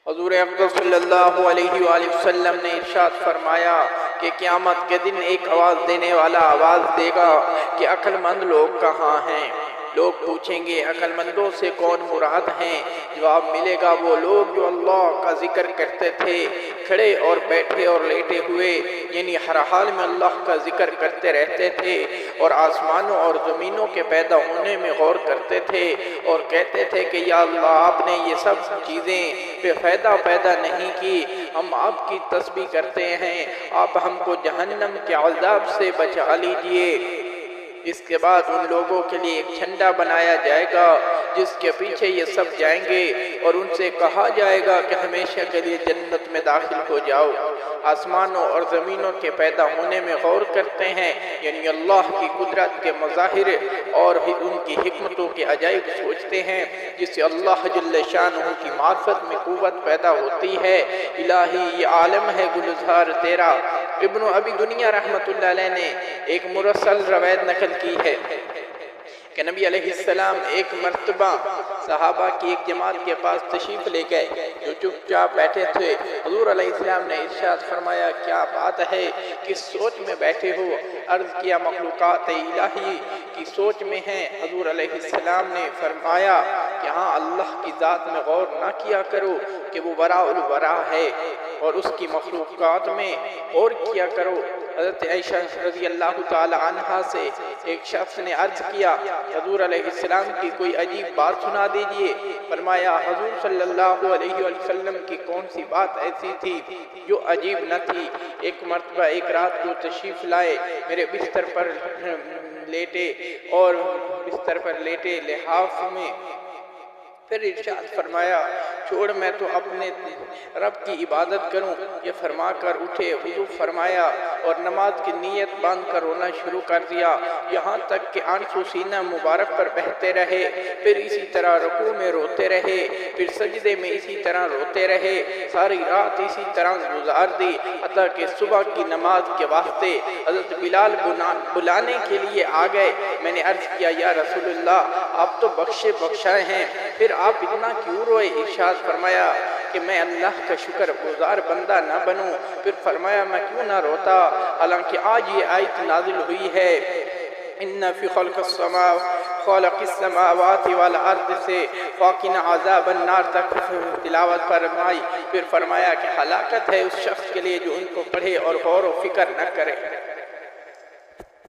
حضور اقدس صلی اللہ علیہ وآلہ وسلم نے ارشاد فرمایا کہ قیامت کے دن ایک آواز دینے والا آواز دے گا کہ عقل مند لوگ کہاں ہیں؟ لوگ پوچھیں گے عقل مندوں سے کون مراد ہیں؟ جواب ملے گا وہ لوگ جو اللہ کا ذکر کرتے تھے، کھڑے اور بیٹھے اور لیٹے ہوئے، یعنی ہر حال میں اللہ کا ذکر کرتے رہتے تھے، اور آسمانوں اور زمینوں کے پیدا ہونے میں غور کرتے تھے اور کہتے تھے کہ یا اللہ آپ نے یہ سب چیزیں بے فائدہ پیدا نہیں کی، ہم آپ کی تسبیح کرتے ہیں، آپ ہم کو جہنم کے عذاب سے بچا لیجئے۔ اس کے بعد ان لوگوں کے لیے ایک جھنڈا بنایا جائے گا جس کے پیچھے یہ سب جائیں گے اور ان سے کہا جائے گا کہ ہمیشہ کے لیے جنت میں داخل ہو جاؤ۔ آسمانوں اور زمینوں کے پیدا ہونے میں غور کرتے ہیں، یعنی اللہ کی قدرت کے مظاہر اور ان کی حکمتوں کے عجائب سوچتے ہیں، جس سے اللہ جل شانہ کی معرفت میں قوت پیدا ہوتی ہے۔ الہی یہ عالم ہے گلزار تیرا۔ ابن ابی دنیا رحمت اللہ علیہ نے ایک مرسل روایت نقل کی ہے کہ نبی علیہ السلام ایک مرتبہ صحابہ کی ایک جماعت کے پاس تشریف لے گئے جو چپ چاپ بیٹھے تھے۔ حضور علیہ السلام نے ارشاد فرمایا کیا بات ہے، کس سوچ میں بیٹھے ہو؟ عرض کیا مخلوقات الہی کی سوچ میں ہیں۔ حضور علیہ السلام نے فرمایا کہ ہاں اللہ کی ذات میں غور نہ کیا کرو کہ وہ وراء الورا ہے، اور اس کی مخلوقات میں غور کیا کرو۔ حضرت عائشہ رضی اللہ تعالی عنہا سے ایک شخص نے عرض کیا حضور علیہ السلام کی کوئی عجیب بات سنا دیجئے۔ فرمایا حضور صلی اللہ علیہ وسلم کی کون سی بات ایسی تھی جو عجیب نہ تھی؟ ایک مرتبہ ایک رات کو تشریف لائے، میرے بستر پر لیٹے اور بستر پر لیٹے لحاف میں، پھر ارشاد فرمایا چھوڑ میں تو اپنے رب کی عبادت کروں، یہ فرما کر اٹھے، وضو فرمایا اور نماز کی نیت باندھ کر رونا شروع کر دیا، یہاں تک کہ آنسو سینہ مبارک پر بہتے رہے، پھر اسی طرح رکوع میں روتے رہے، پھر سجدے میں اسی طرح روتے رہے، ساری رات اسی طرح گزار دی، حتیٰ کہ صبح کی نماز کے واسطے حضرت بلال بلانے کے لیے آ گئے۔ میں نے عرض کیا یا رسول اللہ آپ تو بخشے بخشائے ہیں، پھر آپ اتنا کیوں روئے؟ ارشاد فرمایا کہ میں اللہ کا شکر گزار بندہ نہ بنوں؟ پھر فرمایا میں کیوں نہ روتا، حالانکہ آج یہ آیت نازل ہوئی ہے ان فی خلق السماوات والارض سے فاقنا عذاب النار تک تلاوت فرمائی، پھر فرمایا کہ ہلاکت ہے اس شخص کے لیے جو ان کو پڑھے اور غور و فکر نہ کرے۔